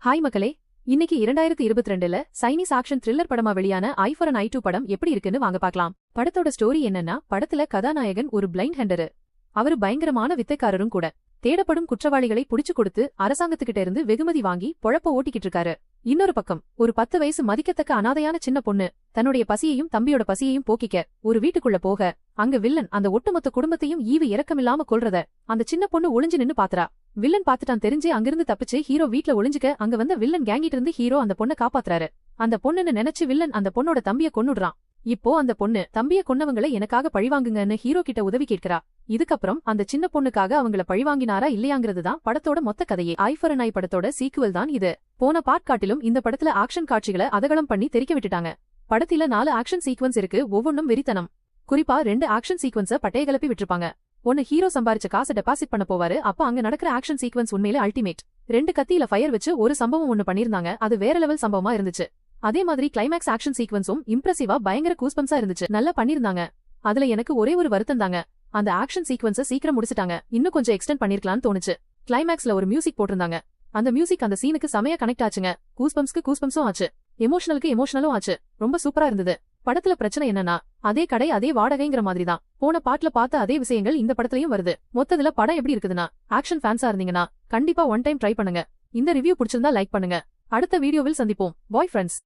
Hi மக்களே, இன்னைக்கு 2022ல Chinese action thriller படமா வெளியான ஐ ஃபார் அன் ஐ 2 படம் எப்படி இருக்குன்னு வாங்க பார்க்கலாம். படத்தோட ஸ்டோரி என்னன்னா, படத்துல கதாநாயகன் ஒரு பிளைண்ட் ஹேண்டரு. அவரு பயங்கரமான வித்தைக்காரரும் கூட. தேடப்படும் குற்றவாளிகளை புடிச்சு கொடுத்து அரசாங்கத்துக்கிட்ட இருந்து வெகுமதி வாங்கி பொழப்ப ஓட்டிக்கிட்டு இருக்காரு. இன்னொரு பக்கம் ஒரு 10 வயசு மதிக்கத்தக்க அனாதையான சின்ன பொண்ணு தன்னுடைய பசியையும் தம்பியோட பசியையும் போக்கிக்க ஒரு வீட்டுக்குள்ள போக, அங்க வில்லன் அந்த ஒட்டுமொத்த குடும்பத்தையும் ஈவு இரக்கமில்லாம கொல்றத அந்த சின்ன பொண்ணு ஒளிஞ்சு நின்னு பாத்துறா. வில்லன் பாத்துட்டான் தெரிஞ்சு அங்கிருந்து தப்பிச்சு ஹீரோ வீட்ல ஒளிஞ்சுக்க அங்க வந்த வில்லன் கேங்கிட்டு இருந்து ஹீரோ அந்த பொண்ணை காப்பாத்துறாரு. அந்த பொண்ணுன்னு நினைச்சு வில்லன் அந்த பொண்ணோட தம்பிய கொன்னுடுறான். இப்போ அந்த பொண்ணு தம்பிய கொன்னவங்களை எனக்காக பழிவாங்குங்கன்னு ஹீரோ கிட்ட உதவி கேட்கிறா. இதுக்கப்புறம் அந்த சின்ன பொண்ணுக்காக அவங்கள பழிவாங்கினாரா இல்லையாங்கிறதுதான் படத்தோட மொத்த கதையே. ஐ ஃபார் அன் ஐ படத்தோட சீக்குவல் தான் இது. போன பார்ட் காட்டிலும் இந்த படத்துல ஆக்ஷன் காட்சிகளை அதகலம் பண்ணி தெரிக்க விட்டுட்டாங்க. படத்தில 4 ஆக்ஷன் சீக்வன்ஸ் இருக்கு, ஒவ்வொன்னும் வெறித்தனம். குறிப்பா 2 ஆக்ஷன் சீக்வன்ஸ பட்டைய கிளப்பி விட்டுருப்பாங்க. ஒன்னு ஹீரோ சம்பாரிச்ச காசை டெபாசிட் பண்ண போவாரு, அப்ப அங்க நடக்கிற ஆக்ஷன் சீக்வன்ஸ் உண்மையில அல்டிமேட். 2 கத்தியில ஃபயர் வச்சு ஒரு சம்பவம் ஒன்னு பண்ணிருந்தாங்க, அது வேற லெவல் சம்பவமா இருந்துச்சு. அதே மாதிரி கிளைமேக்ஸ் ஆக்ஷன் சீக்வன்ஸும் இம்ப்ரெசிவா பயங்கர கூஸ்பம்ஸா இருந்துச்சு, நல்லா பண்ணிருந்தாங்க. அதுல எனக்கு ஒரே ஒரு வருத்தம் தாங்க, அந்த ஆக்ஷன் சீக்வன்ஸ சீக்கிரம் முடிச்சிட்டாங்க, இன்னும் கொஞ்சம் எக்ஸ்டெண்ட் பண்ணிருக்கலாம்னு தோணுச்சு. கிளைமேக்ஸ்ல ஒரு மியூசிக் போட்டிருந்தாங்க, அந்த மியூசிக் அந்த சீனுக்கு செமையா கனெக்ட் ஆச்சுங்க. கூஸ்பம்ஸ்க்கு கூஸ்பம்ஸும் ஆச்சு, எமோஷனலுக்கு எமோஷனலும் ஆச்சு. ரொம்ப சூப்பரா இருந்தது. படத்துல பிரச்சனை என்னன்னா, அதே கடை அதே வாடகைங்கிற மாதிரி தான். போன பாட்டுல பார்த்த அதே விஷயங்கள் இந்த படத்துலயும் வருது. மொத்தத்துல படம் எப்படி இருக்குதுன்னா, ஆக்ஷன் ஃபேன்ஸா இருந்தீங்கன்னா கண்டிப்பா ஒன் டைம் ட்ரை பண்ணுங்க. இந்த ரிவ்யூ பிடிச்சிருந்தா லைக் பண்ணுங்க. அடுத்த வீடியோவில் சந்திப்போம். Bye friends.